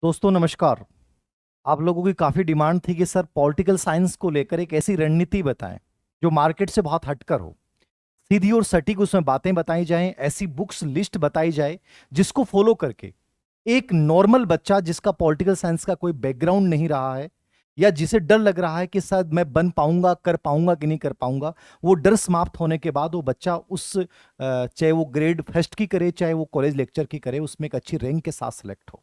दोस्तों नमस्कार। आप लोगों की काफ़ी डिमांड थी कि सर पॉलिटिकल साइंस को लेकर एक ऐसी रणनीति बताएं जो मार्केट से बहुत हटकर हो, सीधी और सटीक उसमें बातें बताई जाएं, ऐसी बुक्स लिस्ट बताई जाए जिसको फॉलो करके एक नॉर्मल बच्चा जिसका पॉलिटिकल साइंस का कोई बैकग्राउंड नहीं रहा है या जिसे डर लग रहा है कि शायद मैं बन पाऊंगा, कर पाऊंगा कि नहीं कर पाऊंगा, वो डर समाप्त होने के बाद वो बच्चा चाहे वो ग्रेड फर्स्ट की करे चाहे वो कॉलेज लेक्चर की करे, उसमें एक अच्छी रैंक के साथ सेलेक्ट हो।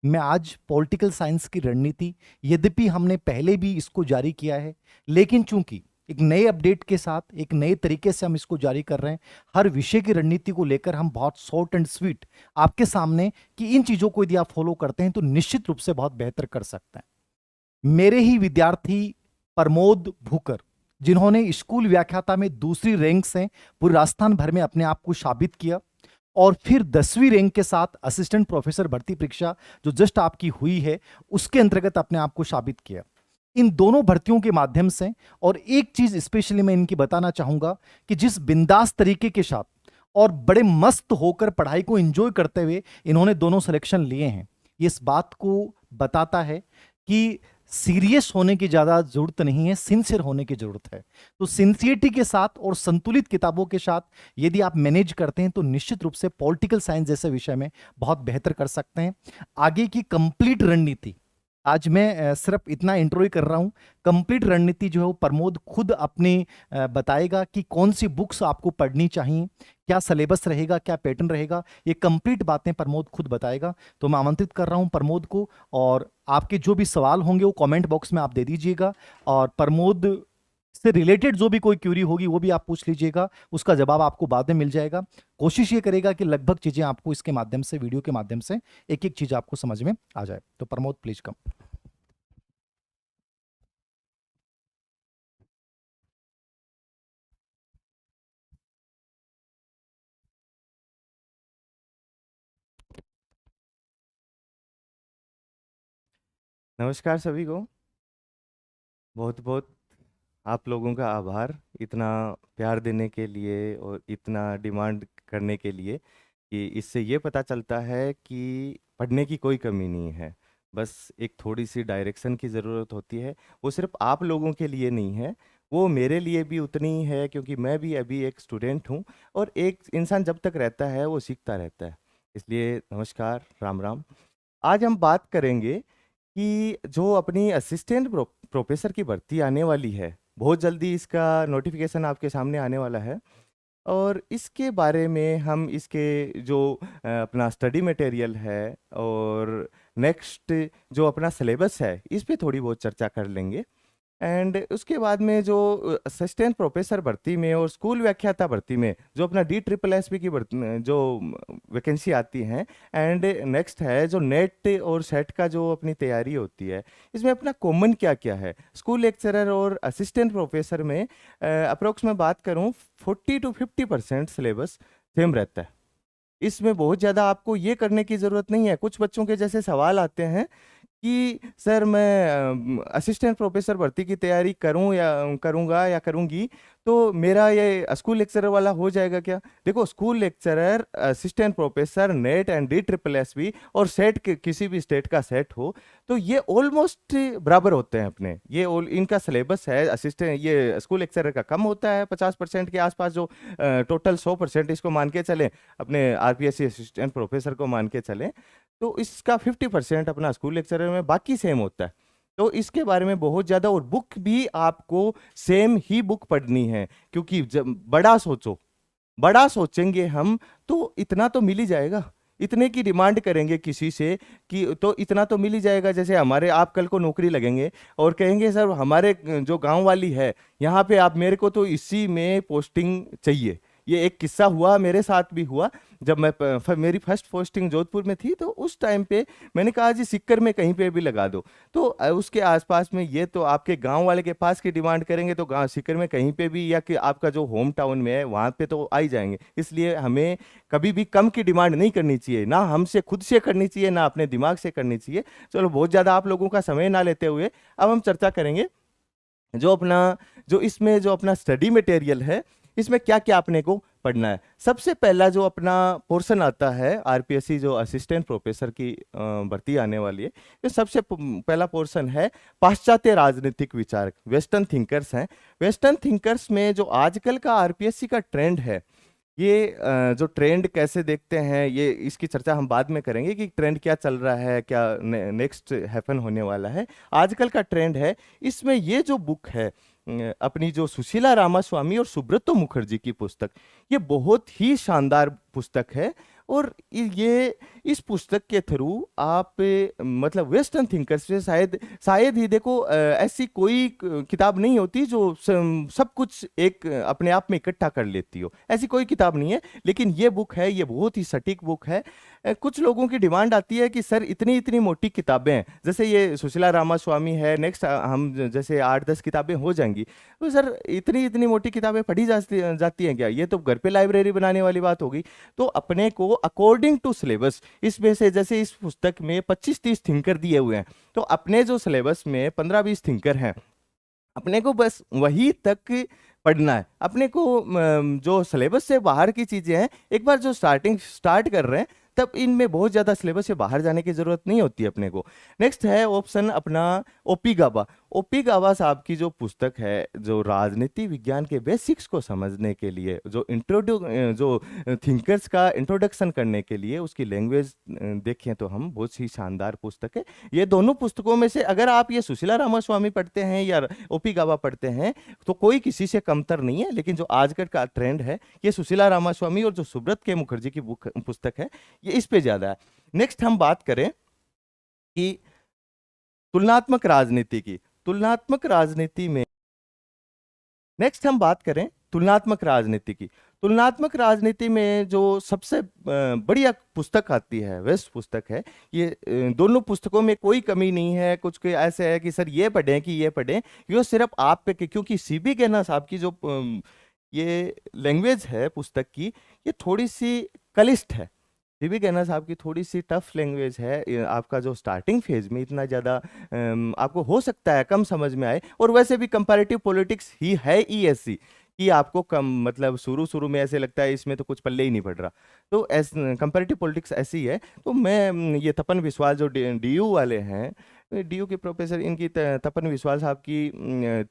मैं आज पॉलिटिकल साइंस की रणनीति, यद्यपि हमने पहले भी इसको जारी किया है, लेकिन चूंकि एक नए अपडेट के साथ एक नए तरीके से हम इसको जारी कर रहे हैं, हर विषय की रणनीति को लेकर हम बहुत शॉर्ट एंड स्वीट आपके सामने कि इन चीजों को यदि आप फॉलो करते हैं तो निश्चित रूप से बहुत बेहतर कर सकते हैं। मेरे ही विद्यार्थी प्रमोद भूकर, जिन्होंने स्कूल व्याख्याता में दूसरी रैंक से पूरे राजस्थान भर में अपने आप को साबित किया और फिर 10वीं रैंक के साथ असिस्टेंट प्रोफेसर भर्ती परीक्षा जो जस्ट आपकी हुई है उसके अंतर्गत अपने आप को साबित किया। इन दोनों भर्तियों के माध्यम से, और एक चीज स्पेशली मैं इनकी बताना चाहूंगा कि जिस बिंदास तरीके के साथ और बड़े मस्त होकर पढ़ाई को एंजॉय करते हुए इन्होंने दोनों सिलेक्शन लिए हैं, ये इस बात को बताता है कि सीरियस होने की ज्यादा जरूरत नहीं है, सिंसियर होने की जरूरत है। तो सिंसियरिटी के साथ और संतुलित किताबों के साथ यदि आप मैनेज करते हैं तो निश्चित रूप से पॉलिटिकल साइंस जैसे विषय में बहुत बेहतर कर सकते हैं। आगे की कंप्लीट रणनीति आज मैं सिर्फ इतना इंट्रो ही कर रहा हूं। कंप्लीट रणनीति जो है वो प्रमोद खुद अपनी बताएगा कि कौन सी बुक्स आपको पढ़नी चाहिए, क्या सिलेबस रहेगा, क्या पैटर्न रहेगा, ये कंप्लीट बातें प्रमोद खुद बताएगा। तो मैं आमंत्रित कर रहा हूं प्रमोद को, और आपके जो भी सवाल होंगे वो कमेंट बॉक्स में आप दे दीजिएगा, और प्रमोद से रिलेटेड जो भी कोई क्यूरी होगी वो भी आप पूछ लीजिएगा, उसका जवाब आपको बाद में मिल जाएगा। कोशिश ये करेगा कि लगभग चीजें आपको इसके माध्यम से, वीडियो के माध्यम से एक एक चीज आपको समझ में आ जाए। तो प्रमोद प्लीज कम। नमस्कार सभी को। बहुत बहुत आप लोगों का आभार इतना प्यार देने के लिए और इतना डिमांड करने के लिए कि इससे ये पता चलता है कि पढ़ने की कोई कमी नहीं है। बस एक थोड़ी सी डायरेक्शन की ज़रूरत होती है। वो सिर्फ आप लोगों के लिए नहीं है, वो मेरे लिए भी उतनी ही है, क्योंकि मैं भी अभी एक स्टूडेंट हूँ और एक इंसान जब तक रहता है वो सीखता रहता है। इसलिए नमस्कार, राम राम। आज हम बात करेंगे कि जो अपनी असिस्टेंट प्रोफेसर की भर्ती आने वाली है, बहुत जल्दी इसका नोटिफिकेशन आपके सामने आने वाला है। और इसके बारे में हम इसके जो अपना स्टडी मटेरियल है और नेक्स्ट जो अपना सिलेबस है इस पे थोड़ी बहुत चर्चा कर लेंगे। एंड उसके बाद में जो असिस्टेंट प्रोफेसर भर्ती में और स्कूल व्याख्याता भर्ती में जो अपना DSSS की भर्ती जो वैकेंसी आती हैं, एंड नेक्स्ट है जो नेट और सेट का जो अपनी तैयारी होती है, इसमें अपना कॉमन क्या क्या है। स्कूल लेक्चरर और असिस्टेंट प्रोफेसर में अप्रोक्स में बात करूं 40 to 50% सिलेबस सेम रहता है। इसमें बहुत ज़्यादा आपको ये करने की ज़रूरत नहीं है। कुछ बच्चों के जैसे सवाल आते हैं कि सर मैं असिस्टेंट प्रोफेसर भर्ती की तैयारी करूं या करूंगा या करूंगी, तो मेरा ये स्कूल लेक्चरर वाला हो जाएगा क्या? देखो, school lecturer, assistant professor, net and DSSS और सेट के किसी भी स्टेट का सेट हो तो ये ऑलमोस्ट बराबर होते हैं अपने। ये इनका सिलेबस है। असिस्टेंट ये स्कूल लेक्चरर का कम होता है 50% के आसपास, जो टोटल 100% इसको मान के चलें, अपने RPSC असिस्टेंट प्रोफेसर को मान के चलें, तो इसका 50% अपना स्कूल लेक्चरर में बाकी सेम होता है। तो इसके बारे में बहुत ज़्यादा, और बुक भी आपको सेम ही बुक पढ़नी है, क्योंकि जब बड़ा सोचेंगे हम तो इतना तो मिल ही जाएगा। इतने की डिमांड करेंगे किसी से कि तो इतना तो मिल ही जाएगा। जैसे हमारे, आप कल को नौकरी लगेंगे और कहेंगे सर हमारे जो गांव वाली है यहाँ पे आप मेरे को तो इसी में पोस्टिंग चाहिए। ये एक किस्सा हुआ, मेरे साथ भी हुआ। जब मेरी फर्स्ट पोस्टिंग जोधपुर में थी तो उस टाइम पे मैंने कहा जी सिक्कर में कहीं पे भी लगा दो, तो उसके आसपास में, ये तो आपके गांव वाले के पास की डिमांड करेंगे तो गांव सिक्कर में कहीं पे भी, या कि आपका जो होम टाउन में है वहां पे तो आ ही जाएंगे। इसलिए हमें कभी भी कम की डिमांड नहीं करनी चाहिए, ना हमसे खुद से करनी चाहिए ना अपने दिमाग से करनी चाहिए। चलो, बहुत ज़्यादा आप लोगों का समय ना लेते हुए अब हम चर्चा करेंगे जो अपना, जो इसमें जो अपना स्टडी मटेरियल है, इसमें क्या क्या अपने को पढ़ना है। सबसे पहला जो अपना पोर्शन आता है आरपीएससी जो असिस्टेंट प्रोफेसर की भर्ती आने वाली है, ये सबसे पहला पोर्शन है पाश्चात्य राजनीतिक विचारक, वेस्टर्न थिंकर्स हैं। वेस्टर्न थिंकर्स में जो आजकल का आरपीएससी का ट्रेंड है, ये जो ट्रेंड कैसे देखते हैं, ये इसकी चर्चा हम बाद में करेंगे कि ट्रेंड क्या चल रहा है, क्या नेक्स्ट हैपन होने वाला है। आजकल का ट्रेंड है इसमें ये जो बुक है अपनी जो सुशीला रामास्वामी और सुब्रतो मुखर्जी की पुस्तक, ये बहुत ही शानदार पुस्तक है। और ये इस पुस्तक के थ्रू आप मतलब वेस्टर्न थिंकर्स से शायद ही देखो ऐसी कोई किताब नहीं होती जो सब कुछ एक अपने आप में इकट्ठा कर लेती हो, ऐसी कोई किताब नहीं है। लेकिन ये बुक है, ये बहुत ही सटीक बुक है। कुछ लोगों की डिमांड आती है कि सर इतनी इतनी मोटी किताबें हैं, जैसे ये सुशीला रामास्वामी है, नेक्स्ट हम जैसे 8-10 किताबें हो जाएंगी, तो सर इतनी इतनी मोटी किताबें पढ़ी जाती हैं क्या? ये तो घर पे लाइब्रेरी बनाने वाली बात होगी। तो अपने को अकॉर्डिंग टू सिलेबस, इसमें से जैसे इस पुस्तक में 25-30 थिंकर दिए हुए हैं, तो अपने जो सिलेबस में 15-20 थिंकर हैं, अपने को बस वही तक पढ़ना है। अपने को जो सिलेबस से बाहर की चीजें हैं, एक बार जो स्टार्ट कर रहे हैं, तब इनमें बहुत ज्यादा सिलेबस से बाहर जाने की जरूरत नहीं होती अपने को। नेक्स्ट है ऑप्शन अपना ओपी गाबा। ओपी गाबा साहब की जो पुस्तक है, जो राजनीति विज्ञान के बेसिक्स को समझने के लिए, जो थिंकर्स का इंट्रोडक्शन करने के लिए उसकी लैंग्वेज देखें तो हम बहुत ही शानदार पुस्तक है। ये दोनों पुस्तकों में से अगर आप ये सुशीला रामास्वामी पढ़ते हैं या ओपी गाबा पढ़ते हैं तो कोई किसी से कमतर नहीं है। लेकिन जो आजकल का ट्रेंड है, ये सुशीला रामास्वामी और जो सुब्रत के मुखर्जी की पुस्तक है, ये इस पे ज्यादा है। नेक्स्ट हम बात करें कि तुलनात्मक राजनीति की। तुलनात्मक राजनीति में नेक्स्ट हम बात करें तुलनात्मक राजनीति की। तुलनात्मक राजनीति में जो सबसे बढ़िया पुस्तक आती है, बेस्ट पुस्तक है ये। दोनों पुस्तकों में कोई कमी नहीं है, कुछ कोई ऐसे है कि सर ये पढ़ें कि ये पढ़ें, ये सिर्फ आप पे, क्योंकि सीबी गहना साहब की जो ये लैंग्वेज है पुस्तक की, ये थोड़ी सी क्लिष्ट है। सीबी गहना साहब की थोड़ी सी टफ लैंग्वेज है। आपका जो स्टार्टिंग फेज में इतना ज़्यादा आपको हो सकता है कम समझ में आए, और वैसे भी कंपैरेटिव पॉलिटिक्स ही है ही ऐसी कि आपको कम मतलब शुरू में ऐसे लगता है इसमें तो कुछ पल्ले ही नहीं पड़ रहा। तो कंपैरेटिव पॉलिटिक्स ऐसी है। तो मैं ये तपन विश्वास जो डीयू वाले हैं, डीयू के प्रोफेसर, इनकी तपन विश्वास साहब की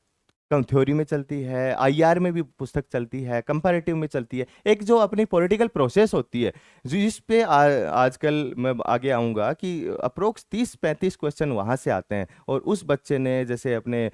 थ्योरी में चलती है, आईआर में भी पुस्तक चलती है, कंपैरेटिव में चलती है। एक जो अपनी पॉलिटिकल प्रोसेस होती है, जिस पे आजकल मैं आगे आऊँगा कि अप्रोक्स 30-35 क्वेश्चन वहाँ से आते हैं। और उस बच्चे ने जैसे अपने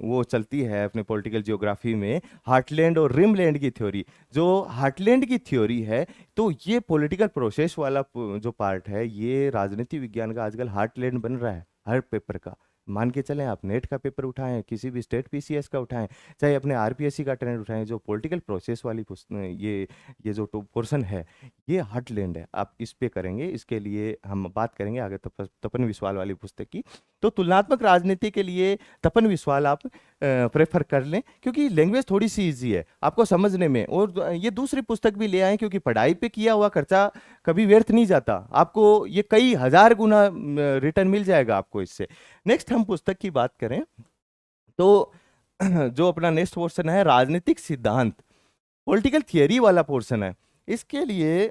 वो चलती है अपने पॉलिटिकल जियोग्राफी में हार्टलैंड और रिमलैंड की थ्योरी। जो हार्टलैंड की थ्योरी है, तो ये पॉलिटिकल प्रोसेस वाला जो पार्ट है, ये राजनीति विज्ञान का आजकल हार्टलैंड बन रहा है हर पेपर का। मान के चलें, आप नेट का पेपर उठाएं, किसी भी स्टेट पीसीएस का उठाएं, चाहे अपने आरपीएससी का ट्रेंड उठाएं, जो पॉलिटिकल प्रोसेस वाली ये जो पोर्शन है, ये हार्टलैंड है। आप इस पे करेंगे, इसके लिए हम बात करेंगे आगे तपन विश्वाल वाली पुस्तक की। तो तुलनात्मक राजनीति के लिए तपन विश्वाल आप प्रेफर कर लें, क्योंकि लैंग्वेज थोड़ी सी ईजी है आपको समझने में। और ये दूसरी पुस्तक भी ले आएं, क्योंकि पढ़ाई पे किया हुआ खर्चा कभी व्यर्थ नहीं जाता। आपको ये कई हजार गुना रिटर्न मिल जाएगा आपको इससे। नेक्स्ट हम पुस्तक की बात करें तो जो अपना नेक्स्ट पोर्शन है राजनीतिक सिद्धांत, पॉलिटिकल थियरी वाला पोर्शन है। इसके लिए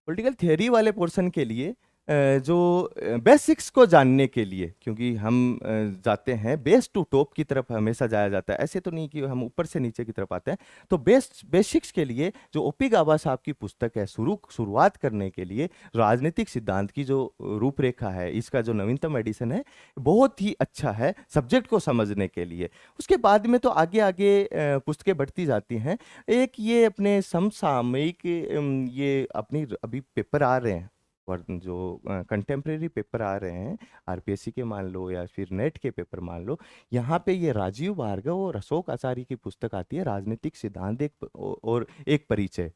पॉलिटिकल थियरी वाले पोर्शन के लिए जो बेसिक्स को जानने के लिए, क्योंकि हम जाते हैं बेस टू टॉप की तरफ, हमेशा जाया जाता है, ऐसे तो नहीं कि हम ऊपर से नीचे की तरफ आते हैं। तो बेसिक्स के लिए जो ओपी गाबा साहब की पुस्तक है, शुरुआत करने के लिए राजनीतिक सिद्धांत की जो रूपरेखा है, इसका जो नवीनतम एडिशन है, बहुत ही अच्छा है सब्जेक्ट को समझने के लिए। उसके बाद में तो आगे आगे पुस्तकें बढ़ती जाती हैं। एक ये अपने समसामयिक ये अपनी अभी पेपर आ रहे हैं, और जो कंटेम्प्रेरी पेपर आ रहे हैं आरपीएससी के मान लो या फिर नेट के पेपर मान लो, यहाँ पे ये राजीव भार्गव और अशोक आचार्य की पुस्तक आती है, राजनीतिक सिद्धांत और एक परिचय।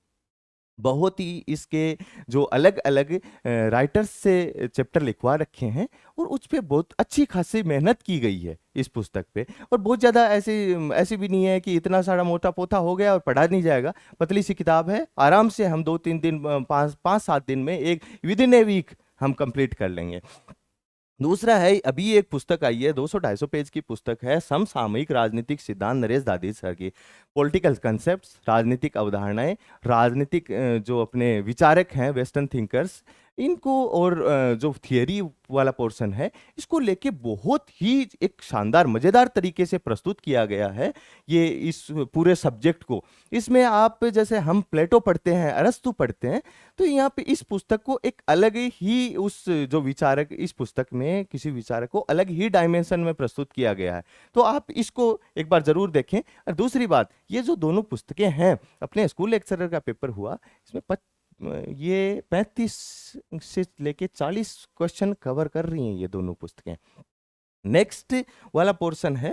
बहुत ही इसके जो अलग अलग राइटर्स से चैप्टर लिखवा रखे हैं, और उस पर बहुत अच्छी खासी मेहनत की गई है इस पुस्तक पे। और बहुत ज़्यादा ऐसी भी नहीं है कि इतना सारा मोटा पोथा हो गया और पढ़ा नहीं जाएगा। पतली सी किताब है, आराम से हम 2-3 दिन 5-7 दिन में एक विद इन ए वीक हम कंप्लीट कर लेंगे। दूसरा है, अभी एक पुस्तक आई है, 200-250 पेज की पुस्तक है, समसामयिक राजनीतिक सिद्धांत, नरेश दादी सर की। पॉलिटिकल कंसेप्ट्स, राजनीतिक अवधारणाएं, राजनीतिक जो अपने विचारक हैं, वेस्टर्न थिंकर्स, इनको और जो थियरी वाला पोर्शन है, इसको लेके बहुत ही एक शानदार मजेदार तरीके से प्रस्तुत किया गया है ये इस पूरे सब्जेक्ट को। इसमें आप जैसे हम प्लेटो पढ़ते हैं, अरस्तु पढ़ते हैं, तो यहाँ पे इस पुस्तक को एक अलग ही उस जो विचारक, इस पुस्तक में किसी विचारक को अलग ही डायमेंशन में प्रस्तुत किया गया है। तो आप इसको एक बार जरूर देखें। और दूसरी बात, ये जो दोनों पुस्तकें हैं, अपने स्कूल लेक्चरर का पेपर हुआ, इसमें ये 35 से लेके 40 क्वेश्चन कवर कर रही हैं ये दोनों पुस्तकें। नेक्स्ट वाला पोर्शन है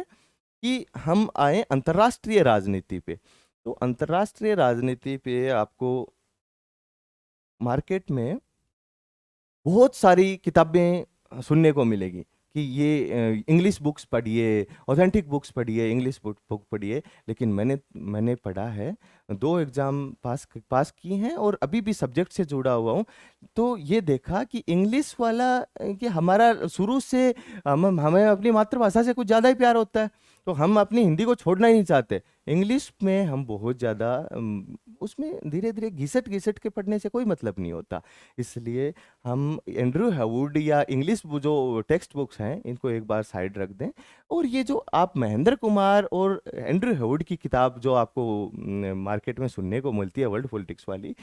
कि हम आए अंतर्राष्ट्रीय राजनीति पे। तो अंतर्राष्ट्रीय राजनीति पे आपको मार्केट में बहुत सारी किताबें सुनने को मिलेगी कि ये इंग्लिश बुक्स पढ़िए, ऑथेंटिक बुक्स पढ़िए, इंग्लिश बुक पढ़िए। लेकिन मैंने पढ़ा है, 2 एग्ज़ाम पास की हैं और अभी भी सब्जेक्ट से जुड़ा हुआ हूँ। तो ये देखा कि इंग्लिश वाला कि हमारा शुरू से हमें अपनी मातृभाषा से कुछ ज़्यादा ही प्यार होता है, तो हम अपनी हिंदी को छोड़ना ही नहीं चाहते। इंग्लिश में हम बहुत ज़्यादा उसमें धीरे धीरे घिसट घिसट के पढ़ने से कोई मतलब नहीं होता। इसलिए हम एंड्रयू हेवुड या इंग्लिश जो टेक्स्ट बुक्स हैं, इनको एक बार साइड रख दें। और ये जो आप महेंद्र कुमार और एंड्रयू हेवुड की किताब जो आपको मार्केट में सुनने को मिलती है, वर्ल्ड पॉलिटिक्स वाली,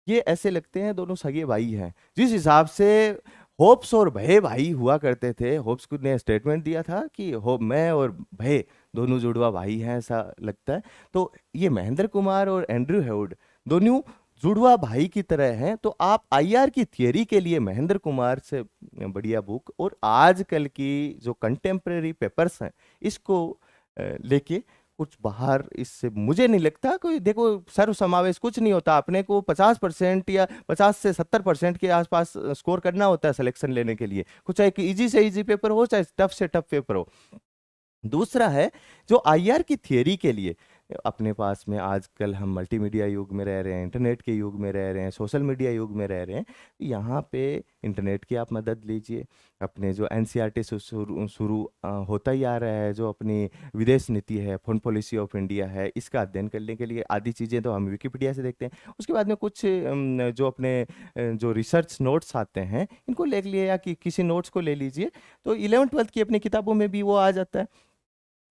ये ऐसे लगते हैं दोनों सगे भाई हैं। जिस हिसाब से होप्स और भय भाई हुआ करते थे, होप्स ने स्टेटमेंट दिया था कि हो मैं और भय दोनों जुड़वा भाई हैं, ऐसा लगता है। तो ये महेंद्र कुमार और एंड्रयू हेवुड दोनों जुड़वा भाई की तरह हैं। तो आप आईआर की थियरी के लिए महेंद्र कुमार से बढ़िया बुक, और आजकल की जो कंटेम्प्रेरी पेपर्स हैं, इसको लेके कुछ बाहर, इससे मुझे नहीं लगता कोई, देखो सर्व समावेश कुछ नहीं होता। अपने को 50% या 50 से 70% के आसपास स्कोर करना होता है सिलेक्शन लेने के लिए, कुछ चाहे इजी से इजी पेपर हो, चाहे टफ से टफ पेपर हो। दूसरा है जो आईआर की थियरी के लिए, अपने पास में आजकल हम मल्टीमीडिया युग में रह रहे हैं, इंटरनेट के युग में रह रहे हैं, सोशल मीडिया युग में रह रहे हैं। तो यहाँ पे इंटरनेट की आप मदद लीजिए। अपने जो एनसीईआरटी से शुरू होता ही आ रहा है, जो अपनी विदेश नीति है, फॉरेन पॉलिसी ऑफ इंडिया है, इसका अध्ययन करने के लिए आदि चीज़ें तो हम विकिपीडिया से देखते हैं। उसके बाद में कुछ जो अपने जो रिसर्च नोट्स आते हैं, इनको ले लिए, या किसी नोट्स को ले लीजिए। तो 11th-12th की अपनी किताबों में भी वो आ जाता है।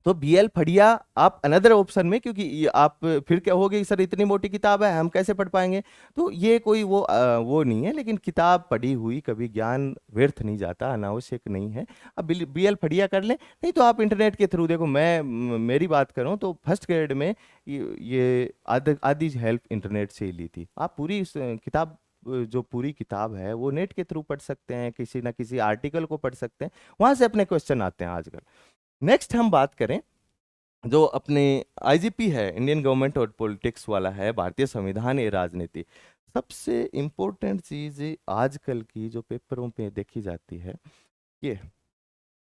तो बीएल फड़िया आप अनदर ऑप्शन में, क्योंकि आप फिर क्या होगे कि सर इतनी मोटी किताब है, हम कैसे पढ़ पाएंगे। तो ये कोई वो नहीं है, लेकिन किताब पढ़ी हुई कभी ज्ञान व्यर्थ नहीं जाता, अनावश्यक नहीं है। अब बीएल फड़िया कर लें, नहीं तो आप इंटरनेट के थ्रू देखो। मेरी बात करूं तो फर्स्ट ग्रेड में ये आदि हेल्प इंटरनेट से ही ली थी। आप पूरी किताब, जो पूरी किताब है वो नेट के थ्रू पढ़ सकते हैं, किसी ना किसी आर्टिकल को पढ़ सकते हैं, वहां से अपने क्वेश्चन आते हैं आजकल। नेक्स्ट हम बात करें, जो अपने आईजीपी है, इंडियन गवर्नमेंट और पॉलिटिक्स वाला है, भारतीय संविधान ए राजनीति। सबसे इम्पोर्टेंट चीज आजकल की जो पेपरों पे देखी जाती है, ये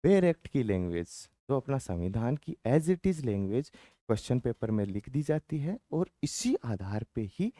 बेयर एक्ट की लैंग्वेज, जो अपना संविधान की as it is language question paper में लिख दी जाती है, और इसी आधार पे ही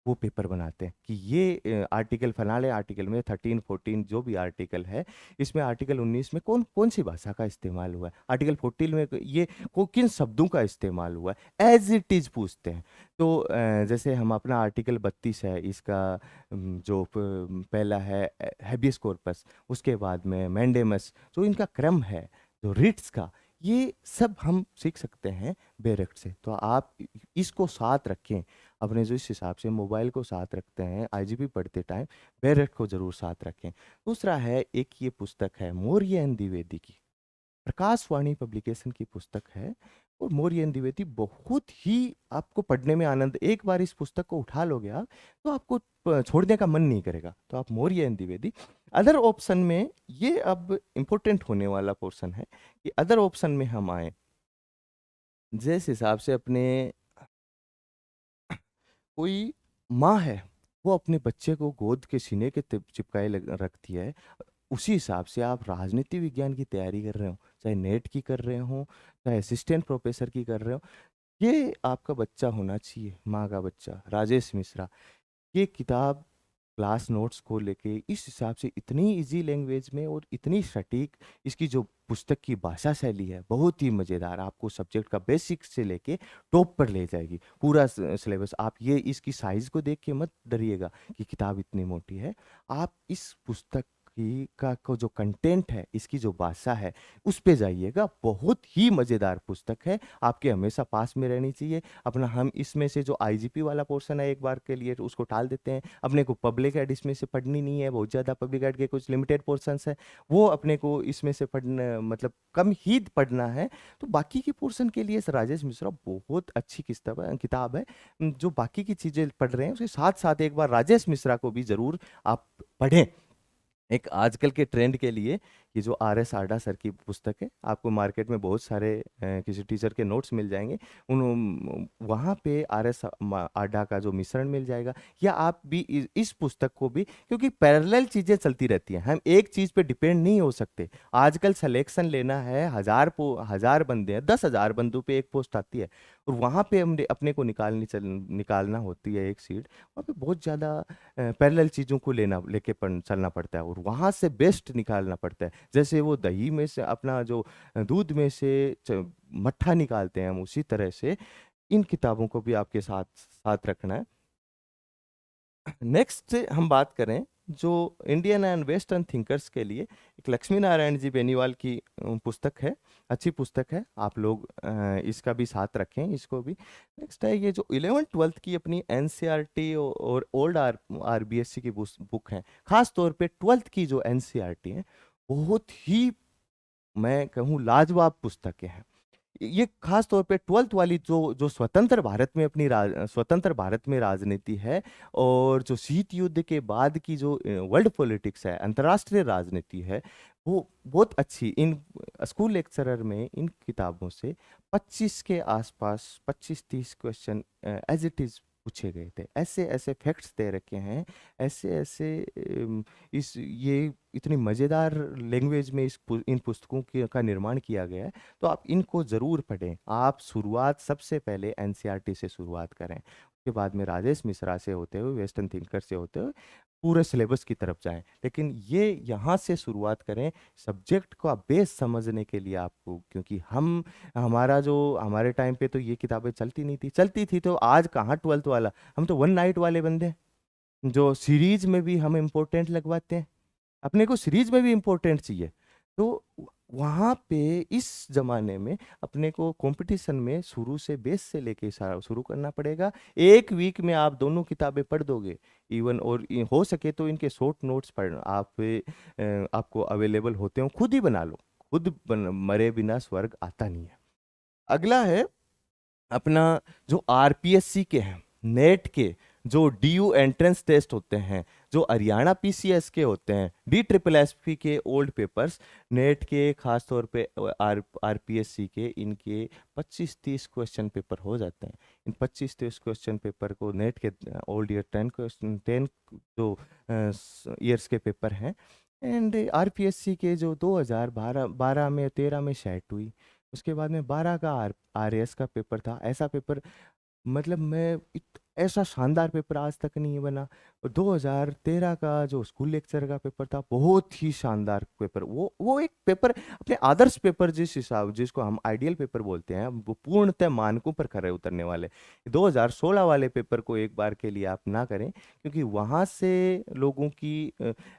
वो पेपर बनाते हैं कि ये आर्टिकल फलाने आर्टिकल में 13, 14 जो भी आर्टिकल है, इसमें आर्टिकल 19 में कौन कौन सी भाषा का इस्तेमाल हुआ है, आर्टिकल 14 में ये किन शब्दों का इस्तेमाल हुआ है, एज इट इज पूछते हैं। तो जैसे हम अपना आर्टिकल 32 है, इसका जो पहला है हैबियस कॉर्पस, उसके बाद में मैंडेमस, जो इनका क्रम है, जो रिट्स का, ये सब हम सीख सकते हैं बेरेक्ट से। तो आप इसको साथ रखें अपने, जो इस हिसाब से मोबाइल को साथ रखते हैं आईजीपी पढ़ते टाइम, बेरेक्ट को जरूर साथ रखें। दूसरा है, एक ये पुस्तक है मौर्य एंड द्विवेदी की, प्रकाशवाणी पब्लिकेशन की पुस्तक है। और मौर्य एंड द्विवेदी बहुत ही आपको पढ़ने में आनंद, एक बार इस पुस्तक को उठा लोगे आप, तो आपको छोड़ने का मन नहीं करेगा। तो आप Maurya and Dwivedi. Other option में, ये अब इंपॉर्टेंट होने वाला पोर्शन है कि अदर ऑप्शन में हम आए, जिस हिसाब से अपने कोई माँ है, वो अपने बच्चे को गोद के सीने के चिपकाए रखती है, उसी हिसाब से आप राजनीति विज्ञान की तैयारी कर रहे हो, चाहे नेट की कर रहे हो, चाहे असिस्टेंट प्रोफेसर की कर रहे हो, ये आपका बच्चा होना चाहिए, माँ का बच्चा, राजेश मिश्रा। ये किताब क्लास नोट्स को लेके इस हिसाब से इतनी इजी लैंग्वेज में और इतनी सटीक इसकी जो पुस्तक की भाषा शैली है बहुत ही मज़ेदार, आपको सब्जेक्ट का बेसिक से लेके टॉप पर ले जाएगी पूरा सिलेबस। आप ये इसकी साइज़ को देख के मत डरिएगा कि किताब इतनी मोटी है। आप इस पुस्तक की का को जो कंटेंट है, इसकी जो भाषा है, उस पे जाइएगा। बहुत ही मज़ेदार पुस्तक है, आपके हमेशा पास में रहनी चाहिए। अपना हम इसमें से जो आईजीपी वाला पोर्शन है एक बार के लिए तो उसको टाल देते हैं। अपने को पब्लिक एड इसमें से पढ़नी नहीं है, बहुत ज़्यादा पब्लिक एड के कुछ लिमिटेड पोर्शंस है वो अपने को इसमें से पढ़ना मतलब कम ही पढ़ना है। तो बाकी के पोर्शन के लिए राजेश मिश्रा बहुत अच्छी किताब है। जो बाकी की चीज़ें पढ़ रहे हैं उसके साथ साथ एक बार राजेश मिश्रा को भी ज़रूर आप पढ़ें। एक आजकल के ट्रेंड के लिए ये जो आर एस आडा सर की पुस्तक है, आपको मार्केट में बहुत सारे किसी टीचर के नोट्स मिल जाएंगे, उन वहाँ पे आर एस आडा का जो मिश्रण मिल जाएगा। या आप भी इस पुस्तक को भी, क्योंकि पैरेलल चीज़ें चलती रहती हैं, हम एक चीज़ पे डिपेंड नहीं हो सकते। आजकल सिलेक्शन लेना है, 1000 बंदे हैं, 10,000 बंदों पे एक पोस्ट आती है और वहाँ पे हमने अपने को निकालना होती है एक सीट। वहाँ पे बहुत ज़्यादा पैरेलल चीज़ों को लेके चलना पड़ता है और वहाँ से बेस्ट निकालना पड़ता है। जैसे वो दही में से अपना जो दूध में से मट्ठा निकालते हैं हम, उसी तरह से इन किताबों को भी आपके साथ साथ रखना है। नेक्स्ट हम बात करें जो इंडियन एंड वेस्टर्न थिंकर्स के लिए एक लक्ष्मी नारायण जी बेनीवाल की पुस्तक है, अच्छी पुस्तक है। आप लोग इसका भी साथ रखें, इसको भी। नेक्स्ट है ये जो 11th-12th की अपनी एनसीईआरटी और ओल्ड आरबीएससी की बुक है, खास तौर पे 12th की जो एनसीईआरटी है बहुत ही, मैं कहूँ, लाजवाब पुस्तकें हैं। ये खास तौर पे 12th वाली जो जो स्वतंत्र भारत में स्वतंत्र भारत में राजनीति है और जो शीत युद्ध के बाद की जो वर्ल्ड पॉलिटिक्स है, अंतर्राष्ट्रीय राजनीति है, वो बहुत अच्छी। इन स्कूल लेक्चरर में इन किताबों से 25 के आसपास 25-30 क्वेश्चन एज इट इज पूछे गए थे। ऐसे ऐसे फैक्ट्स दे रखे हैं, ऐसे ऐसे इस ये इतनी मज़ेदार लैंग्वेज में इन पुस्तकों का निर्माण किया गया है। तो आप इनको ज़रूर पढ़ें। आप शुरुआत सबसे पहले एनसीईआरटी से शुरुआत करें, उसके बाद में राजेश मिश्रा से होते हुए, वेस्टर्न थिंकर से होते हुए पूरे सिलेबस की तरफ जाएं। लेकिन ये यहाँ से शुरुआत करें सब्जेक्ट का बेस समझने के लिए आपको, क्योंकि हमारे टाइम पे तो ये किताबें चलती नहीं थी। चलती थी तो आज कहाँ 12th वाला, हम तो वन नाइट वाले बंदे हैं। जो सीरीज में भी हम इम्पोर्टेंट लगवाते हैं, अपने को सीरीज में भी इम्पोर्टेंट चाहिए। तो वहाँ पे इस जमाने में अपने को कंपटीशन में शुरू से बेस से लेके शुरू करना पड़ेगा। एक वीक में आप दोनों किताबें पढ़ दोगे इवन, और हो सके तो इनके शॉर्ट नोट्स पढ़ आपको अवेलेबल होते हो, खुद ही बना लो। मरे बिना स्वर्ग आता नहीं है। अगला है अपना जो आरपीएससी के हैं, नेट के जो डीयू एंट्रेंस टेस्ट होते हैं, जो हरियाणा पीसीएस के होते हैं, डी ट्रिपल एसपी के ओल्ड पेपर्स, नेट के खास तौर पे आरपीएससी के, इनके 25-30 क्वेश्चन पेपर हो जाते हैं। इन 25-30 क्वेश्चन पेपर को नेट के ओल्ड ईयर 10 जो ईयर्स के पेपर हैं, एंड आरपीएससी के जो 2012 में 13 में सेट हुई, उसके बाद में 12 का आरएएस का पेपर था। ऐसा पेपर मतलब ऐसा शानदार पेपर आज तक नहीं बना। और 2013 का जो स्कूल लेक्चर का पेपर था, बहुत ही शानदार पेपर। वो एक पेपर अपने आदर्श पेपर जिसको हम आइडियल पेपर बोलते हैं, वो पूर्णतः मानकों पर खरे उतरने वाले। 2016 वाले पेपर को एक बार के लिए आप ना करें, क्योंकि वहाँ से लोगों की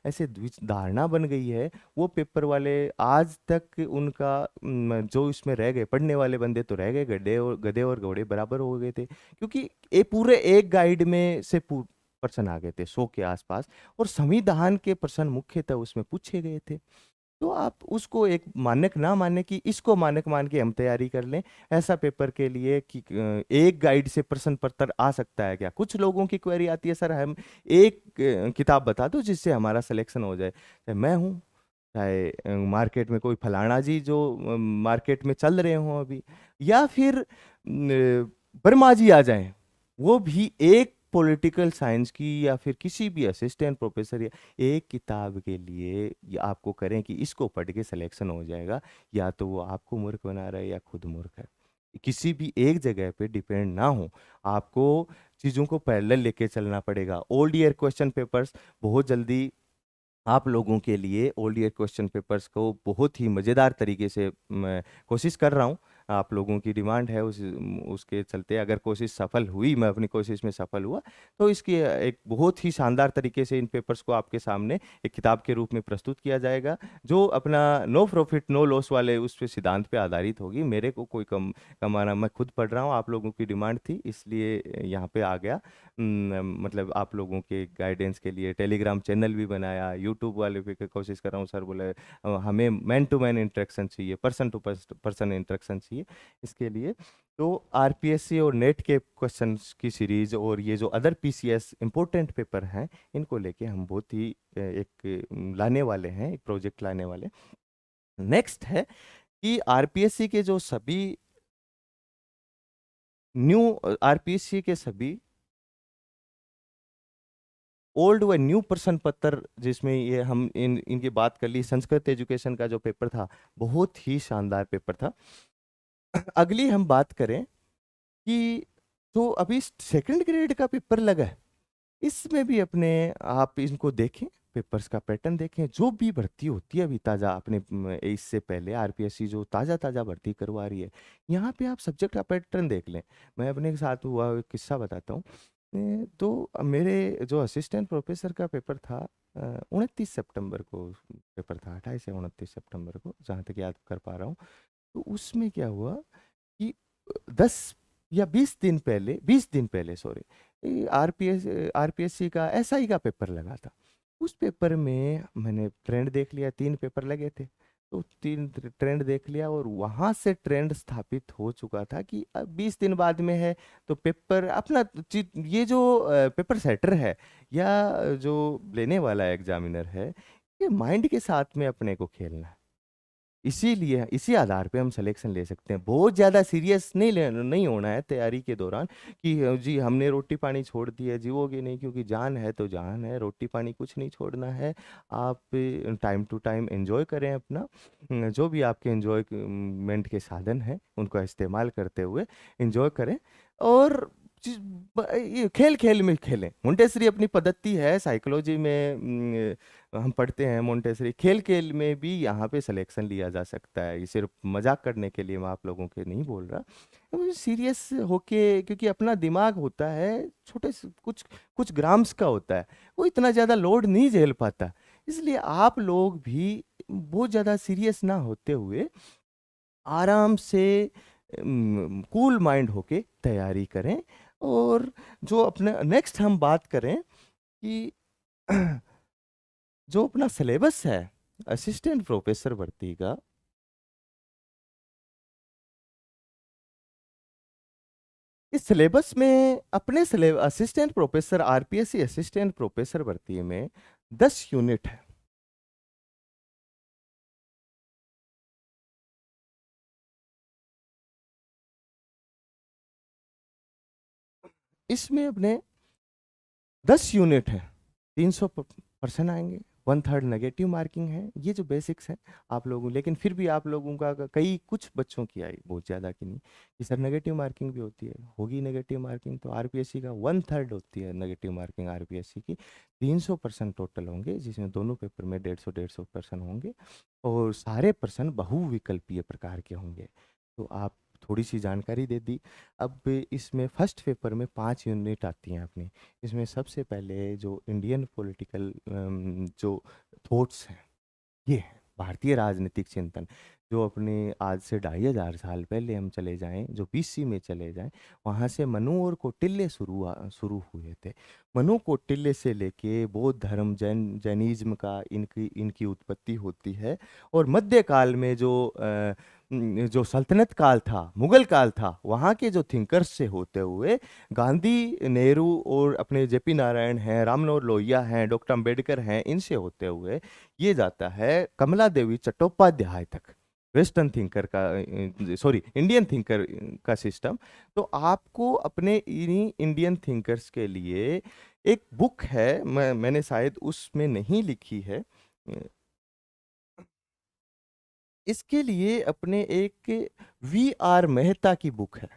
ऐसे धारणा बन गई है। वो पेपर वाले आज तक उनका जो इसमें रह गए, पढ़ने वाले बंदे तो रह गए, गधे और घोड़े बराबर हो गए थे। क्योंकि ये पूरे एक गाइड में से प्रश्न आ गए थे 100 के आसपास, और संविधान के प्रश्न मुख्यतः उसमें पूछे गए थे। तो आप उसको एक मानक ना माने कि इसको मानक मान के हम तैयारी कर लें ऐसा पेपर के लिए कि एक गाइड से प्रश्न पत्र आ सकता है क्या। कुछ लोगों की क्वेरी आती है, सर हम एक किताब बता दो जिससे हमारा सिलेक्शन हो जाए। चाहे मैं हूँ, चाहे मार्केट में कोई फलाना जी जो मार्केट में चल रहे हों अभी, या फिर वर्मा जी आ जाएं, वो भी एक पॉलिटिकल साइंस की या फिर किसी भी असिस्टेंट प्रोफेसर या एक किताब के लिए ये आपको करें कि इसको पढ़ के सिलेक्शन हो जाएगा, या तो वो आपको मूर्ख बना रहा है या खुद मूर्ख है। किसी भी एक जगह पे डिपेंड ना हो, आपको चीज़ों को पैरेलल लेके चलना पड़ेगा। ओल्ड ईयर क्वेश्चन पेपर्स बहुत जल्दी आप लोगों के लिए ओल्ड ईयर क्वेश्चन पेपर्स को बहुत ही मज़ेदार तरीके से मैं कोशिश कर रहा हूँ। आप लोगों की डिमांड है उसके चलते अगर कोशिश सफल हुई, मैं अपनी कोशिश में सफल हुआ, तो इसकी एक बहुत ही शानदार तरीके से इन पेपर्स को आपके सामने एक किताब के रूप में प्रस्तुत किया जाएगा, जो अपना नो प्रॉफिट नो लॉस वाले उस पे सिद्धांत पे आधारित होगी। मेरे को कोई कमाना, मैं खुद पढ़ रहा हूँ, आप लोगों की डिमांड थी इसलिए यहाँ पे आ गया। मतलब आप लोगों के गाइडेंस के लिए टेलीग्राम चैनल भी बनाया, यूट्यूब वाले पे कोशिश कर रहा हूँ। सर बोले हमें मैन टू मैन इंटरेक्शन चाहिए, पर्सन टू पर्सन इंटरेक्शन चाहिए इसके लिए। तो आरपीएससी और नेट के क्वेश्चंस की सीरीज और ये जो अदर पीसीएस इंपॉर्टेंट पेपर हैं, इनको लेके हम बहुत ही एक लाने वाले हैं, एक प्रोजेक्ट लाने वाले। नेक्स्ट है कि आरपीएससी के जो सभी न्यू आरपीएससी के सभी ओल्ड व न्यू प्रश्न पत्र, जिसमें ये हम इनकी बात कर ली, संस्कृत एजुकेशन का जो पेपर था बहुत ही शानदार पेपर था। अगली हम बात करें कि तो अभी सेकंड ग्रेड का पेपर लगा है, इसमें भी अपने आप इनको देखें, पेपर्स का पैटर्न देखें। जो भी भर्ती होती है अभी ताज़ा अपने इससे पहले आरपीएससी जो ताज़ा ताज़ा भर्ती करवा रही है, यहाँ पे आप सब्जेक्ट का पैटर्न देख लें। मैं अपने साथ हुआ एक किस्सा बताता हूँ। तो मेरे जो असिस्टेंट प्रोफेसर का पेपर था 29 सितंबर को पेपर था, 28 या 29 सितंबर को, जहाँ तक याद कर पा रहा हूँ। तो उसमें क्या हुआ कि 20 दिन पहले सॉरी, आरपीएससी का एसआई का पेपर लगा था। उस पेपर में मैंने ट्रेंड देख लिया, 3 पेपर लगे थे, तो 3 ट्रेंड देख लिया और वहां से ट्रेंड स्थापित हो चुका था कि अब 20 दिन बाद में है तो पेपर अपना ये जो पेपर सेटर है या जो लेने वाला एग्जामिनर है, ये माइंड के साथ में अपने को खेलना है। इसीलिए इसी आधार पे हम सिलेक्शन ले सकते हैं। बहुत ज़्यादा सीरियस नहीं होना है तैयारी के दौरान कि जी हमने रोटी पानी छोड़ दी है, जीवोगे नहीं, क्योंकि जान है तो जान है, रोटी पानी कुछ नहीं छोड़ना है। आप टाइम टू टाइम एंजॉय करें अपना, जो भी आपके एंजॉयमेंट के साधन हैं उनका इस्तेमाल करते हुए एंजॉय करें। और ये खेल खेल में खेलें। मोंटेसरी अपनी पद्धति है, साइकोलॉजी में हम पढ़ते हैं मोंटेसरी, खेल खेल में भी यहाँ पे सिलेक्शन लिया जा सकता है। ये सिर्फ मजाक करने के लिए मैं आप लोगों के नहीं बोल रहा, सीरियस होके, क्योंकि अपना दिमाग होता है छोटे कुछ कुछ ग्राम्स का होता है, वो इतना ज़्यादा लोड नहीं झेल पाता। इसलिए आप लोग भी बहुत ज़्यादा सीरियस ना होते हुए आराम से कूल माइंड होके तैयारी करें। और जो अपने नेक्स्ट हम बात करें कि जो अपना सिलेबस है असिस्टेंट प्रोफेसर भर्ती का, इस सिलेबस में अपने assistant professor RPSC assistant professor भर्ती में 10 यूनिट है। इसमें अपने 10 यूनिट है, 300% आएंगे, 1/3 नेगेटिव मार्किंग है। ये जो बेसिक्स हैं आप लोगों, लेकिन फिर भी आप लोगों का कई कुछ बच्चों की आई, बहुत ज़्यादा की नहीं, कि सर नेगेटिव मार्किंग भी होती है, होगी नेगेटिव मार्किंग। तो आरपीएससी का 1/3 होती है नेगेटिव मार्किंग आरपीएससी की। 300% टोटल होंगे, जिसमें दोनों पेपर में 150-150% होंगे और सारे प्रश्न बहुविकल्पीय प्रकार के होंगे। तो आप थोड़ी सी जानकारी दे दी। अब इसमें फर्स्ट पेपर में 5 यूनिट आती हैं अपनी। इसमें सबसे पहले जो इंडियन पॉलिटिकल जो थॉट्स हैं, ये है भारतीय राजनीतिक चिंतन, जो अपने आज से 2500 साल पहले हम चले जाएं, जो बीसी में चले जाएं, वहाँ से मनु और कौटिल्य शुरू हुए थे। मनु कौटिल्य से लेके बौद्ध धर्म, जैनिज्म का इनकी इनकी उत्पत्ति होती है। और मध्यकाल में जो सल्तनत काल था, मुगल काल था, वहाँ के जो थिंकर्स से होते हुए गांधी, नेहरू और अपने जेपी नारायण हैं, राम मनोहर लोहिया हैं, डॉक्टर अंबेडकर हैं, इनसे होते हुए ये जाता है कमला देवी चट्टोपाध्याय तक, वेस्टर्न थिंकर का, सॉरी इंडियन थिंकर का सिस्टम। तो आपको अपने इन्हीं इंडियन थिंकर्स के लिए एक बुक है, मैंने शायद उसमें नहीं लिखी है, इसके लिए अपने एक वी आर मेहता की बुक है।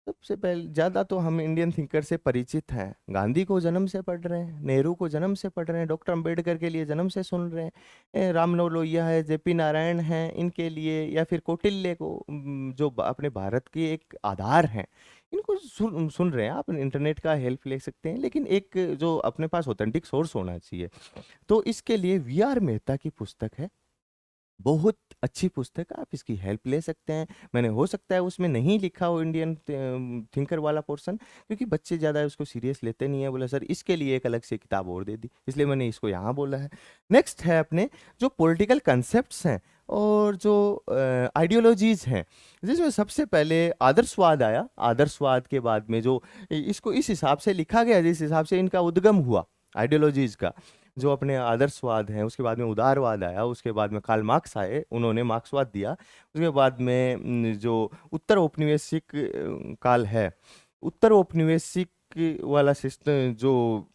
सबसे पहले ज़्यादा तो हम इंडियन थिंकर से परिचित हैं, गांधी को जन्म से पढ़ रहे हैं, नेहरू को जन्म से पढ़ रहे हैं, डॉक्टर अंबेडकर के लिए जन्म से सुन रहे हैं, राममनोहर लोहिया है, जेपी नारायण हैं, इनके लिए, या फिर कौटिल्य को, जो अपने भारत के एक आधार हैं, इनको सुन रहे हैं। आप इंटरनेट का हेल्प ले सकते हैं, लेकिन एक जो अपने पास ऑथेंटिक सोर्स होना चाहिए। तो इसके लिए वी आर मेहता की पुस्तक है, बहुत अच्छी पुस्तक है, आप इसकी हेल्प ले सकते हैं। मैंने, हो सकता है उसमें नहीं लिखा हो इंडियन थिंकर वाला पोर्शन, क्योंकि बच्चे ज़्यादा उसको सीरियस लेते नहीं है। बोला सर इसके लिए एक अलग से किताब और दे दी, इसलिए मैंने इसको यहाँ बोला है। नेक्स्ट है अपने जो पॉलिटिकल कंसेप्ट्स हैं और जो आइडियोलॉजीज हैं, जिसमें सबसे पहले आदर्शवाद आया। आदर्शवाद के बाद में जो इसको इस हिसाब से लिखा गया जिस हिसाब से इनका उद्गम हुआ आइडियोलॉजीज का, जो अपने आदर्शवाद हैं, उसके बाद में उदारवाद आया, उसके बाद में कार्ल मार्क्स आए, उन्होंने मार्क्सवाद दिया, उसके बाद में जो उत्तर औपनिवेशिक काल है, उत्तर औपनिवेशिक वाला सिस्टम, जो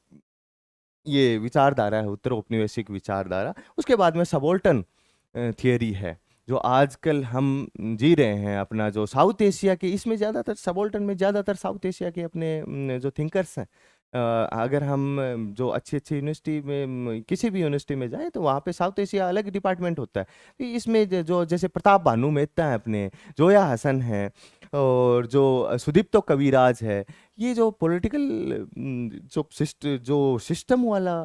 ये विचारधारा है उत्तर औपनिवेशिक विचारधारा, उसके बाद में सबॉल्टन थियरी है, जो आजकल हम जी रहे हैं। अपना जो साउथ एशिया के, इसमें ज़्यादातर सबॉल्टन में ज़्यादातर साउथ एशिया के अपने जो थिंकर्स हैं, अगर हम जो अच्छी अच्छी यूनिवर्सिटी में, किसी भी यूनिवर्सिटी में जाएं, तो वहाँ पे साउथ एशिया अलग डिपार्टमेंट होता है। तो इसमें जो जैसे प्रताप भानु मेहता है, अपने जोया हसन है, और जो सुदीप्तो कविराज है, ये जो पॉलिटिकल जो सिस्टम वाला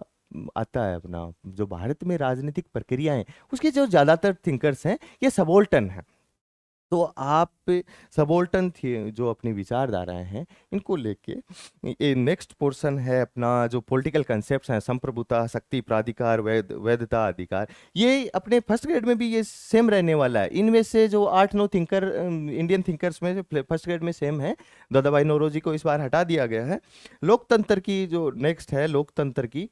आता है अपना, जो भारत में राजनीतिक प्रक्रियाएं, उसके जो ज्यादातर थिंकर्स हैं ये सबोल्टन हैं। तो आप सबोल्टन थी जो अपनी विचारधाराएं हैं, इनको लेके ये नेक्स्ट पोर्शन है अपना, जो पॉलिटिकल कंसेप्ट्स हैं, संप्रभुता, शक्ति, प्राधिकार, वैधता, अधिकार। ये अपने फर्स्ट ग्रेड में भी ये सेम रहने वाला है। इनमें से जो 8-9 थिंकर इंडियन थिंकर्स में फर्स्ट ग्रेड में सेम है, दादाभाई नौरोजी को इस बार हटा दिया गया है। लोकतंत्र की जो नेक्स्ट है, लोकतंत्र की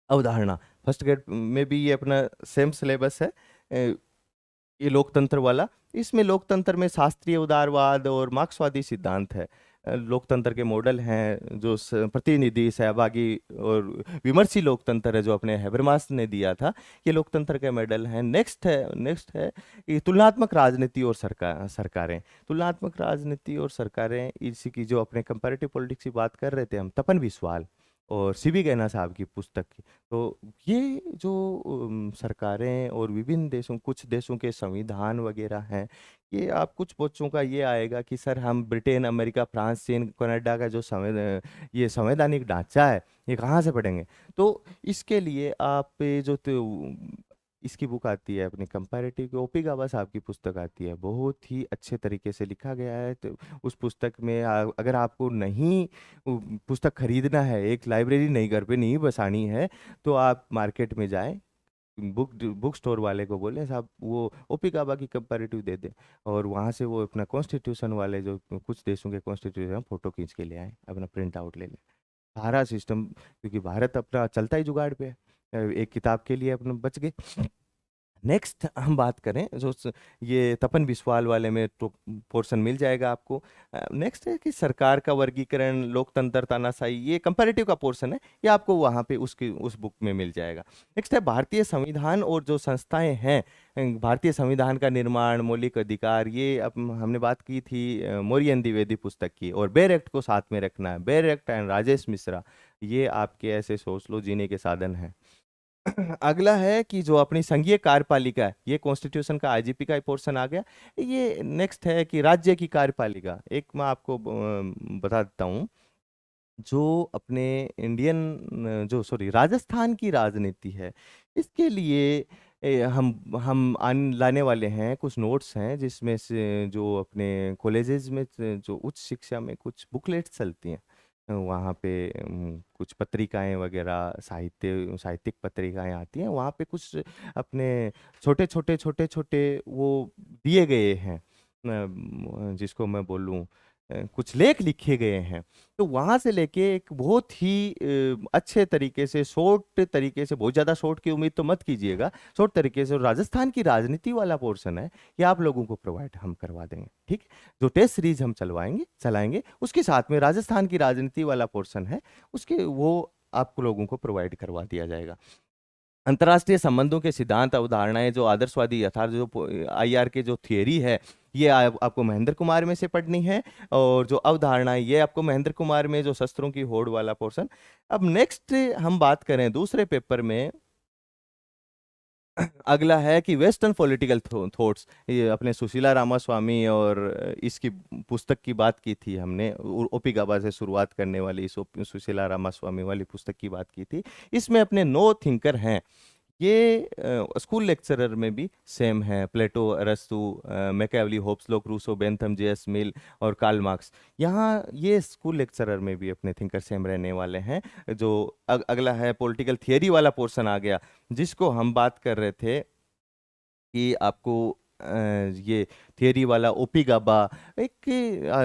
अवधारणा, फर्स्ट ग्रेड में भी ये अपना सेम सिलेबस है, ये लोकतंत्र वाला। इसमें लोकतंत्र में शास्त्रीय उदारवाद और मार्क्सवादी सिद्धांत है। लोकतंत्र के मॉडल हैं, जो प्रतिनिधि, सहभागी और विमर्शी लोकतंत्र है, जो अपने हैबरमास ने दिया था, ये लोकतंत्र के मॉडल हैं। नेक्स्ट है कि तुलनात्मक राजनीति और सरकारें। तुलनात्मक राजनीति और सरकारें, इसी की जो अपने कंपैरेटिव पॉलिटिक्स की बात कर रहे थे हम, तपन बिस्वाल और सीबी गैना साहब की पुस्तक की। तो ये जो सरकारें और विभिन्न देशों, कुछ देशों के संविधान वगैरह हैं, ये आप कुछ बच्चों का ये आएगा कि सर हम ब्रिटेन, अमेरिका, फ्रांस, चीन, कनाडा का जो ये संवैधानिक ढांचा है, ये कहाँ से पढ़ेंगे? तो इसके लिए आप जो इसकी बुक आती है अपनी कंपैरेटिव, ओपी गाबा साहब की पुस्तक आती है, बहुत ही अच्छे तरीके से लिखा गया है। तो उस पुस्तक में अगर आपको नहीं पुस्तक खरीदना है, एक लाइब्रेरी नहीं घर पे नहीं बसानी है, तो आप मार्केट में जाएं, बुक स्टोर वाले को बोले साहब वो ओपी गाबा की कंपैरेटिव दे दे, और वहाँ से वो अपना कॉन्स्टिट्यूशन वाले, जो कुछ देशों के कॉन्स्टिट्यूशन फोटो खींच के ले आए, अपना प्रिंट आउट ले लें, सारा सिस्टम। क्योंकि भारत अपना चलता ही जुगाड़ पे है, एक किताब के लिए अपना बच गए। नेक्स्ट हम बात करें जो ये तपन बिस्वाल वाले में तो पोर्शन मिल जाएगा आपको। नेक्स्ट है कि सरकार का वर्गीकरण, लोकतंत्र, तानाशाही, ये कंपैरेटिव का पोर्शन है, ये आपको वहाँ पे उस बुक में मिल जाएगा। नेक्स्ट है भारतीय संविधान और जो संस्थाएं हैं, भारतीय संविधान का निर्माण, मौलिक अधिकार, ये अब हमने बात की थी मोरियन द्विवेदी पुस्तक की, और बेर एक्ट को साथ में रखना है, बेर एक्ट एंड राजेश मिश्रा, ये आपके ऐसे सोच लो जीने के साधन है। अगला है कि जो अपनी संघीय कार्यपालिका है, ये कॉन्स्टिट्यूशन का आईजीपी का पोर्शन आ गया। ये नेक्स्ट है कि राज्य की कार्यपालिका, एक मैं आपको बता देता हूँ, जो अपने इंडियन जो सॉरी राजस्थान की राजनीति है, इसके लिए हम लाने वाले हैं कुछ नोट्स हैं, जिसमें से जो अपने कॉलेजेस में जो उच्च शिक्षा में कुछ बुकलेट्स चलती हैं, वहाँ पे कुछ पत्रिकाएं वगैरह, साहित्यिक पत्रिकाएं आती हैं, वहाँ पे कुछ अपने छोटे छोटे वो दिए गए हैं, जिसको मैं बोलूँ कुछ लेख लिखे गए हैं। तो वहाँ से लेके एक बहुत ही अच्छे तरीके से, शॉर्ट तरीके से, बहुत ज़्यादा शॉर्ट की उम्मीद तो मत कीजिएगा, शॉर्ट तरीके से राजस्थान की राजनीति वाला पोर्शन है, ये आप लोगों को प्रोवाइड हम करवा देंगे। ठीक, जो टेस्ट सीरीज हम चलाएंगे उसके साथ में राजस्थान की राजनीति वाला पोर्शन है, उसके वो आपको लोगों को प्रोवाइड करवा दिया जाएगा। अंतर्राष्ट्रीय संबंधों के सिद्धांत अवधारणाएं, जो आदर्शवादी यथार्थ, जो आईआर के जो थियरी है, ये आपको महेंद्र कुमार में से पढ़नी है। और जो अवधारणाएं, ये आपको महेंद्र कुमार में, जो शस्त्रों की होड़ वाला पोर्शन। अब नेक्स्ट हम बात करें दूसरे पेपर में, अगला है कि वेस्टर्न पॉलिटिकल थॉट्स। ये अपने सुशीला रामास्वामी और इसकी पुस्तक की बात की थी हमने, ओपी गाबा से शुरुआत करने वाली इस सुशीला रामास्वामी वाली पुस्तक की बात की थी। इसमें अपने 9 थिंकर हैं। ये स्कूल लेक्चरर में भी सेम है, प्लेटो, अरस्तु, मैकियावेली, होब्स, लोक, रूसो, बेंथम, जे.एस. मिल और कार्ल मार्क्स। यहाँ ये स्कूल लेक्चरर में भी अपने थिंकर सेम रहने वाले हैं। जो अगला है पॉलिटिकल थियरी वाला पोर्शन आ गया, जिसको हम बात कर रहे थे कि आपको ये थियरी वाला ओपी गाबा एक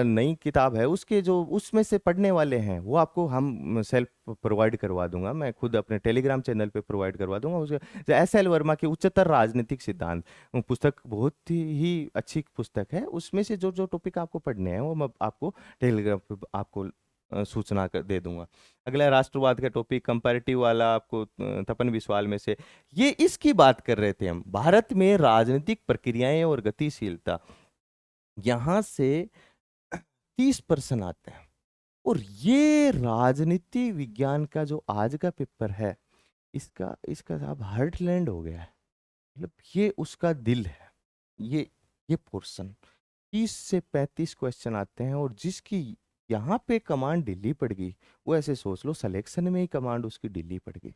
नई किताब है, उसके जो उसमें से पढ़ने वाले हैं वो आपको हम सेल्फ प्रोवाइड करवा दूंगा, मैं खुद अपने टेलीग्राम चैनल पे प्रोवाइड करवा दूंगा। उसके एस.एल. वर्मा के उच्चतर राजनीतिक सिद्धांत, वो पुस्तक बहुत ही अच्छी पुस्तक है। उसमें से जो जो टॉपिक आपको पढ़ने हैं वो मैं आपको टेलीग्राम पे आपको सूचना कर दे दूंगा। अगला राष्ट्रवाद का टॉपिक कंपैरेटिव वाला आपको तपन विश्वाल में से, ये इसकी बात कर रहे थे हम, भारत में राजनीतिक प्रक्रियाएं और गतिशीलता। यहां से 30% आते हैं। और ये राजनीति विज्ञान का जो आज का पेपर है, इसका इसका साहब हार्टलैंड हो गया है। मतलब ये उसका दिल है। ये पोर्शन 30 से 35 क्वेश्चन आते हैं, और जिसकी यहाँ पे कमांड ढीली पड़ गई, वो ऐसे सोच लो सिलेक्शन में ही कमांड उसकी ढीली पड़ गई।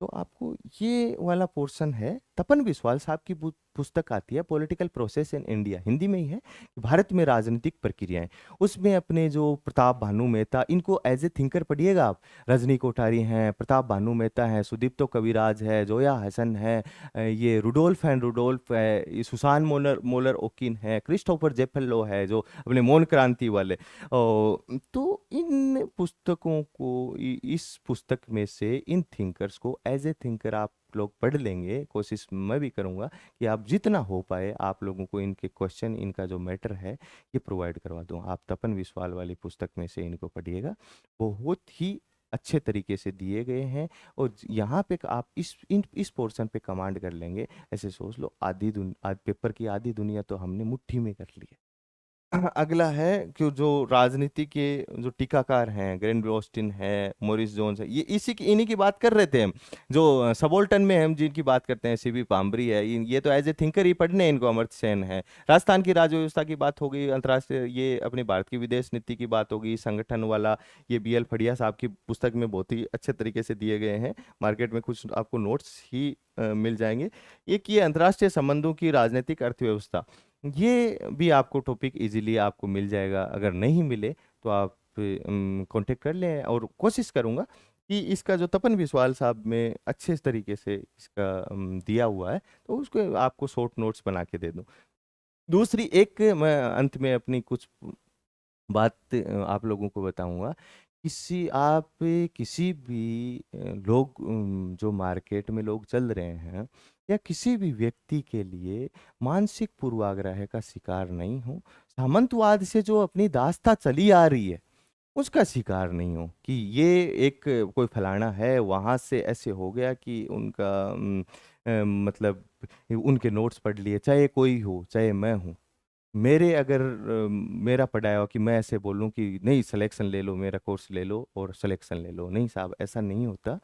तो आपको ये वाला पोर्शन है, तपन बिस्वाल साहब की पुस्तक आती है political process in India, Hindi में ही है, कि भारत में राजनीतिक प्रक्रियाएं। उसमें अपने जो प्रताप भानु मेहता, इनको एज ए थिंकर पढ़िएगा आप। रजनी कोठारी हैं, प्रताप भानु मेहता हैं, सुदीप्तो कविराज है, जोया हसन है, ये रुडोल्फ एंड रुडोल्फ है, ये सुसान मोलर मोलर ओकिन है, क्रिस्टोफर जेफेलो है, जो अपने मौन क्रांति वाले। तो इन पुस्तकों को, इस पुस्तक में से इन थिंकर्स को एज ए थिंकर आप लोग पढ़ लेंगे। कोशिश मैं भी करूंगा कि आप जितना हो पाए आप लोगों को इनके क्वेश्चन, इनका जो मैटर है, ये प्रोवाइड करवा दूं। आप तपन विश्वाल वाली पुस्तक में से इनको पढ़िएगा, बहुत ही अच्छे तरीके से दिए गए हैं। और यहाँ पे आप इस पोर्शन पे कमांड कर लेंगे। ऐसे सोच लो पेपर की आधी दुनिया तो हमने मुट्ठी में कर ली है। अगला है कि जो राजनीति के जो टीकाकार हैं, ग्रैंड ऑस्टिन है, मोरिस जोन्स है, ये इन्हीं की बात कर रहे थे हम। जो सबोल्टन में हम जिनकी बात करते हैं, सीबी पामरी है, ये तो एज ए थिंकर ही पढ़ने इनको। अमर्त्य सेन है। राजस्थान की राज व्यवस्था की बात हो गई, अंतर्राष्ट्रीय, ये अपनी भारत की विदेश नीति की बात होगी, संगठन वाला, ये बी.एल. फड़िया साहब की पुस्तक में बहुत ही अच्छे तरीके से दिए गए हैं। मार्केट में कुछ आपको नोट्स ही मिल जाएंगे। एक ये अंतर्राष्ट्रीय संबंधों की राजनीतिक अर्थव्यवस्था, ये भी आपको टॉपिक इजीली आपको मिल जाएगा। अगर नहीं मिले तो आप कांटेक्ट कर लें, और कोशिश करूंगा कि इसका जो तपन विश्वाल साहब में अच्छे तरीके से इसका दिया हुआ है, तो उसको आपको शॉर्ट नोट्स बना के दे दूं। दूसरी एक मैं अंत में अपनी कुछ बात आप लोगों को बताऊंगा। किसी भी लोग, जो मार्केट में लोग चल रहे हैं, या किसी भी व्यक्ति के लिए मानसिक पूर्वाग्रह का शिकार नहीं हो। सामंतवाद से जो अपनी दास्ता चली आ रही है, उसका शिकार नहीं हो कि ये एक कोई फलाना है, वहां से ऐसे हो गया कि उनका मतलब उनके नोट्स पढ़ लिए, चाहे कोई हो, चाहे मैं हूँ। मेरे अगर मेरा पढ़ाया हो कि मैं ऐसे बोलूं कि नहीं सिलेक्शन ले लो, मेरा कोर्स ले लो और सिलेक्शन ले लो, नहीं साहब, ऐसा नहीं होता।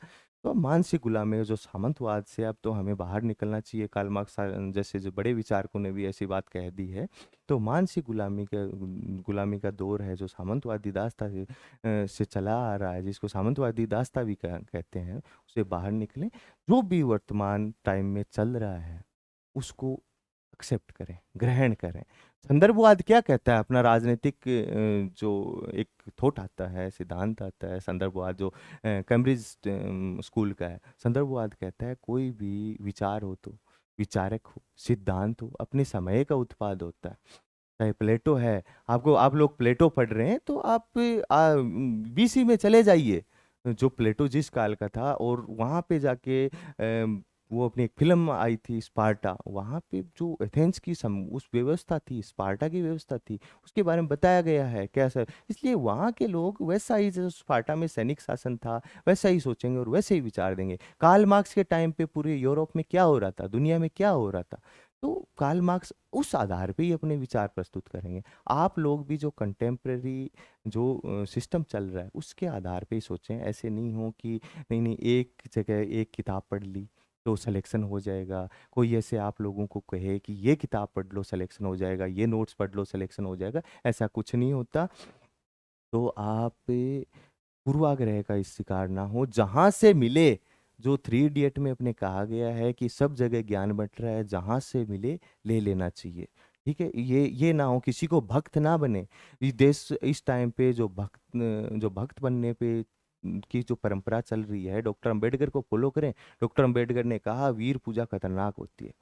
तो मानसिक गुलामी, जो सामंतवाद से अब तो हमें बाहर निकलना चाहिए। कार्ल मार्क्स जैसे जो बड़े विचारकों ने भी ऐसी बात कह दी है। तो मानसिक गुलामी का दौर है जो सामंतवादी दास्ता से चला आ रहा है, जिसको सामंतवादी दास्ता भी कहते हैं, उसे बाहर निकलें। जो भी वर्तमान टाइम में चल रहा है उसको एक्सेप्ट करें, ग्रहण करें। संदर्भवाद क्या कहता है? अपना राजनीतिक जो एक थॉट आता है, सिद्धांत आता है संदर्भवाद, जो कैम्ब्रिज स्कूल का है। संदर्भवाद कहता है कोई भी विचार हो, तो विचारक हो, सिद्धांत हो, अपने समय का उत्पाद होता है। चाहे प्लेटो है, आप लोग प्लेटो पढ़ रहे हैं तो आप बीसी में चले जाइए, जो प्लेटो जिस काल का था, और वहाँ पे जाके वो अपनी एक फिल्म आई थी स्पार्टा, वहाँ पे जो एथेंस की उस व्यवस्था थी, स्पार्टा की व्यवस्था थी, उसके बारे में बताया गया है कैसा। इसलिए वहाँ के लोग वैसा ही, जो स्पार्टा में सैनिक शासन था वैसा ही सोचेंगे और वैसे ही विचार देंगे। कार्ल मार्क्स के टाइम पे पूरे यूरोप में क्या हो रहा था, दुनिया में क्या हो रहा था, तो कार्ल मार्क्स उस आधार पे ही अपने विचार प्रस्तुत करेंगे। आप लोग भी जो कंटेम्प्रेरी जो सिस्टम चल रहा है उसके आधार पे ही सोचें। ऐसे नहीं हो कि नहीं नहीं एक जगह एक किताब पढ़ ली तो सिलेक्शन हो जाएगा, कोई ऐसे आप लोगों को कहे कि ये किताब पढ़ लो सिलेक्शन हो जाएगा, ये नोट्स पढ़ लो सिलेक्शन हो जाएगा, ऐसा कुछ नहीं होता। तो आप पूर्वाग्रह का इस शिकार ना हो, जहाँ से मिले, जो 3 इडियट में अपने कहा गया है कि सब जगह ज्ञान बंट रहा है, जहाँ से मिले ले लेना चाहिए। ठीक है, ये ना हो, किसी को भक्त ना बने। इस देश इस टाइम पे जो भक्त बनने पे की जो परंपरा चल रही है, डॉक्टर अंबेडकर को फॉलो करें। डॉक्टर अंबेडकर ने कहा वीर पूजा खतरनाक होती है,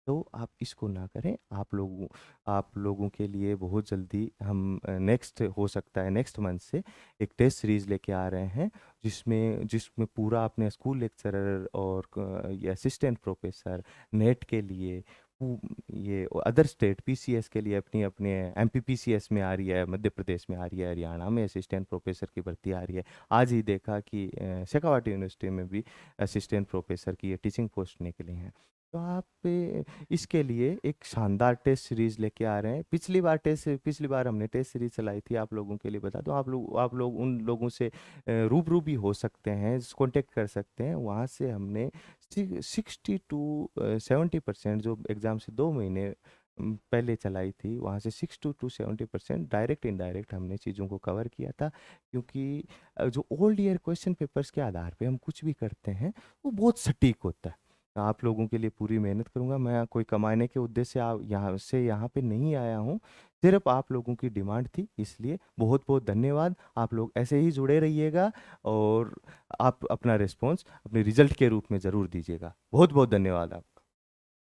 तो आप इसको ना करें। आप लोगों के लिए बहुत जल्दी हम नेक्स्ट हो सकता है नेक्स्ट मंथ से एक टेस्ट सीरीज लेके आ रहे हैं, जिसमें पूरा अपने स्कूल लेक्चरर और ये असिस्टेंट प्रोफेसर नेट के लिए, ये अदर स्टेट पीसीएस के लिए, अपनी अपने एमपीपीसीएस में आ रही है, मध्य प्रदेश में आ रही है, हरियाणा में असिस्टेंट प्रोफेसर की भर्ती आ रही है। आज ही देखा कि शेखावाटी यूनिवर्सिटी में भी असिस्टेंट प्रोफेसर की टीचिंग पोस्ट निकली हैं। तो आप इसके लिए एक शानदार टेस्ट सीरीज लेके आ रहे हैं। पिछली बार हमने टेस्ट सीरीज चलाई थी, आप लोगों के लिए बता दो। आप लोग उन लोगों से रूबरू भी हो सकते हैं, कांटेक्ट कर सकते हैं। वहाँ से हमने 60 to 70% जो एग्ज़ाम से 2 महीने पहले चलाई थी, वहाँ से 60 to 70% डायरेक्ट इनडायरेक्ट हमने चीज़ों को कवर किया था। क्योंकि जो ओल्ड ईयर क्वेश्चन पेपर्स के आधार पे हम कुछ भी करते हैं वो बहुत सटीक होता है। आप लोगों के लिए पूरी मेहनत करूंगा। मैं कोई कमाने के उद्देश्य से यहाँ पे नहीं आया हूँ, सिर्फ आप लोगों की डिमांड थी, इसलिए बहुत बहुत धन्यवाद। आप लोग ऐसे ही जुड़े रहिएगा और आप अपना रिस्पॉन्स अपने रिजल्ट के रूप में ज़रूर दीजिएगा। बहुत बहुत धन्यवाद आप